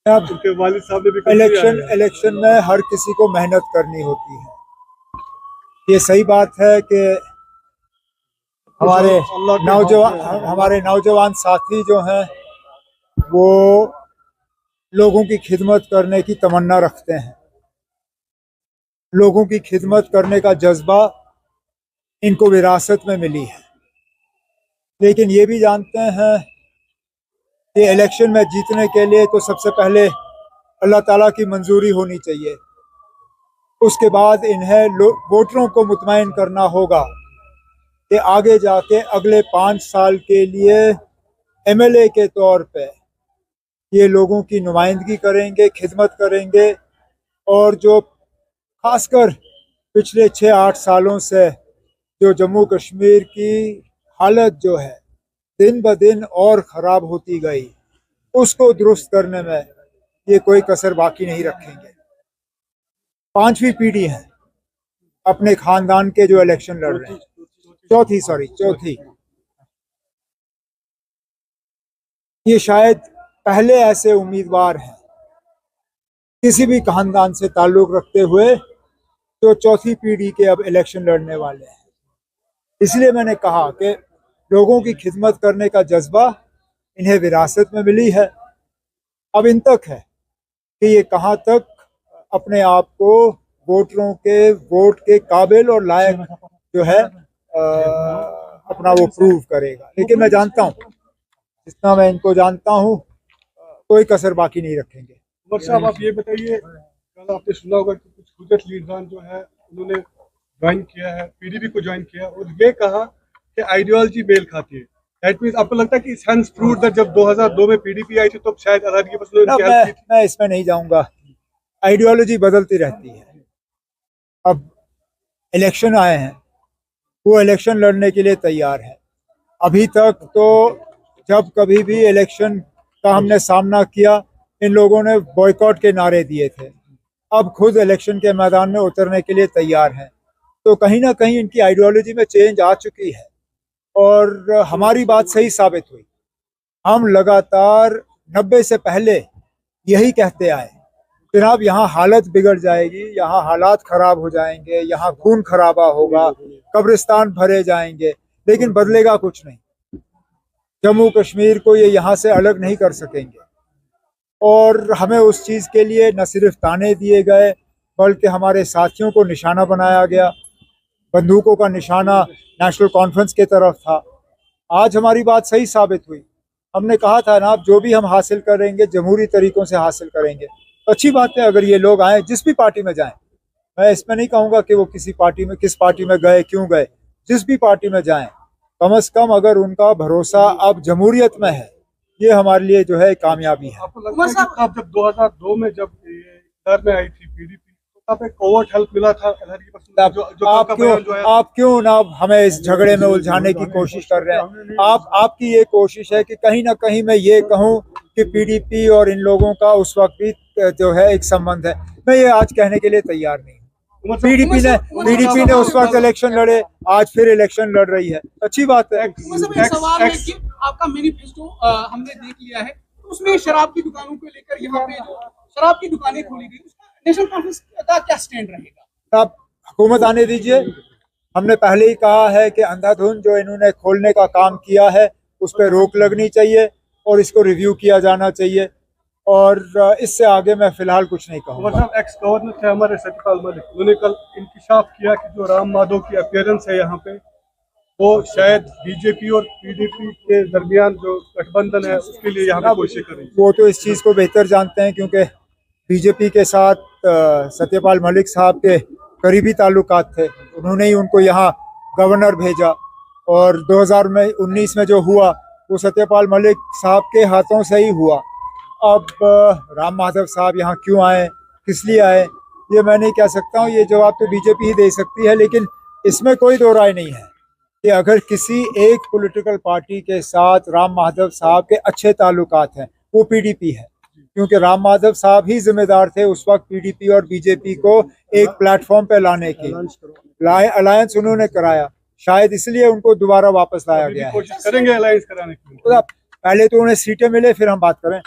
अब उनके वालिद साहब ने भी इलेक्शन में हर किसी को मेहनत करनी होती है। ये सही बात है कि हमारे नौजवान साथी जो हैं वो लोगों की खिदमत करने की तमन्ना रखते हैं। लोगों की खिदमत करने का जज्बा इनको विरासत में मिली है, लेकिन ये भी जानते हैं कि इलेक्शन में जीतने के लिए तो सबसे पहले अल्लाह ताला की मंजूरी होनी चाहिए। उसके बाद इन्हें वोटरों को मुतमईन करना होगा कि आगे जाके अगले 5 साल के लिए एमएलए के तौर पे ये लोगों की नुमाइंदगी करेंगे, खिदमत करेंगे। और जो खासकर पिछले 6-8 सालों से जो जम्मू कश्मीर की हालत जो है दिन ब दिन और ख़राब होती गई, उसको दुरुस्त करने में ये कोई कसर बाकी नहीं रखेंगे। 5वीं पीढ़ी है अपने खानदान के जो इलेक्शन लड़ रहे हैं, चौथी। ये शायद पहले ऐसे उम्मीदवार हैं किसी भी खानदान से ताल्लुक रखते हुए जो चौथी पीढ़ी के अब इलेक्शन लड़ने वाले हैं। इसलिए मैंने कहा कि लोगों की खिदमत करने का जज्बा इन्हें विरासत में मिली है। अब इन तक है कि ये कहाँ तक अपने आप को वोटरों के वोट के काबिल और लायक जो है अपना वो प्रूव करेगा। लेकिन मैं जानता हूँ, जितना मैं इनको जानता हूँ, कोई कसर बाकी नहीं रखेंगे। उमर साहब, आप ये बताइए, कल आपने सुना होगा कि कुछ हुज्जत लीडरान जो है उन्होंने ज्वाइन किया है, पीडीपी को ज्वाइन किया और ये कहा कि आइडियोलॉजी मेल खाती है। दैट मींस आपको लगता है कि सेंस प्रूव दैट जब 2002 में पीडीपी आई थी तो शायद आजादी के बाद मैं इसमें नहीं जाऊंगा। आइडियोलॉजी बदलती रहती है। अब इलेक्शन आए हैं, वो इलेक्शन लड़ने के लिए तैयार है। अभी तक तो जब कभी भी इलेक्शन का हमने सामना किया, इन लोगों ने बॉयकॉट के नारे दिए थे। अब खुद इलेक्शन के मैदान में उतरने के लिए तैयार हैं। तो कहीं ना कहीं इनकी आइडियोलॉजी में चेंज आ चुकी है और हमारी बात सही साबित हुई। हम लगातार 90 से पहले यही कहते आए, जनाब यहाँ हालत बिगड़ जाएगी, यहाँ हालात खराब हो जाएंगे, यहाँ खून खराबा होगा, कब्रिस्तान भरे जाएंगे, लेकिन बदलेगा कुछ नहीं। जम्मू कश्मीर को ये यहाँ से अलग नहीं कर सकेंगे। और हमें उस चीज़ के लिए न सिर्फ ताने दिए गए, बल्कि हमारे साथियों को निशाना बनाया गया। बंदूकों का निशाना नेशनल कॉन्फ्रेंस की तरफ था। आज हमारी बात सही साबित हुई। हमने कहा था ना, जो भी हम हासिल करेंगे जमहूरी तरीकों से हासिल करेंगे। तो अच्छी बात है अगर ये लोग आए, जिस भी पार्टी में जाएं। मैं इसमें नहीं कहूँगा कि वो किस पार्टी में गए, क्यों गए। जिस भी पार्टी में जाएं, कम से कम अगर उनका भरोसा अब जमहूरियत में है, ये हमारे लिए जो है कामयाबी है। आपको लगता है कि जब 2002 में जब इधर में आई थी पीडीपी, तो तब एक ओवर हेल्प मिला था आप क्यों ना हमें इस झगड़े में उलझाने की कोशिश कर रहे हैं। आपकी ये कोशिश है कि कहीं ना कहीं मैं ये कहूँ कि पीडीपी और इन लोगों का उस वक्त भी जो है एक संबंध है। मैं ये आज कहने के लिए तैयार नहीं। पीडीपी ने उस वक्त इलेक्शन लड़े, आज फिर इलेक्शन लड़ रही है, अच्छी बात है। आपका मैनिफेस्टो हमने देख लिया है, तो उसमें शराब की दुकानों को लेकर यहाँ पे जो शराब की दुकानें खोली गई, उसका नेशनल कॉन्फ्रेंस का क्या स्टैंड रहेगा? आप हुकूमत आने दीजिए। हमने पहले ही कहा है कि अंधाधुंध जो इन्होंने खोलने का काम किया है उस पर रोक लगनी चाहिए और इसको रिव्यू किया जाना चाहिए। और इससे आगे मैं फिलहाल कुछ नहीं कहूँगा। एक्स गवर्नर थे हमारे सत्यपाल मलिक, उन्होंने कल इंकिशाफ किया कि जो राम माधव की अपीयरेंस है यहाँ पे, वो शायद बीजेपी और पीडीपी के दरमियान जो गठबंधन है उसके लिए यहाँ पे कोशिश करेंगे। वो तो इस चीज़ को बेहतर जानते हैं, क्योंकि बीजेपी के साथ सत्यपाल मलिक साहब के करीबी ताल्लुकात थे। उन्होंने ही उनको यहाँ गवर्नर भेजा और 2019 में जो हुआ वो सत्यपाल मलिक साहब के हाथों से ही हुआ। अब राम माधव साहब यहाँ क्यों आए, किस लिए आए, ये मैं नहीं कह सकता हूँ। ये जवाब तो बीजेपी ही दे सकती है। लेकिन इसमें कोई दो राय नहीं है कि अगर किसी एक पॉलिटिकल पार्टी के साथ राम माधव साहब के अच्छे ताल्लुकात हैं, वो पीडीपी है। क्योंकि राम माधव साहब ही जिम्मेदार थे उस वक्त पीडीपी और बीजेपी को एक प्लेटफॉर्म पे लाने की। अलायंस उन्होंने कराया, शायद इसलिए उनको दोबारा वापस लाया गया है। कोशिश करेंगे अलायंस कराने की। पहले तो उन्हें सीटें मिले, फिर हम बात करें।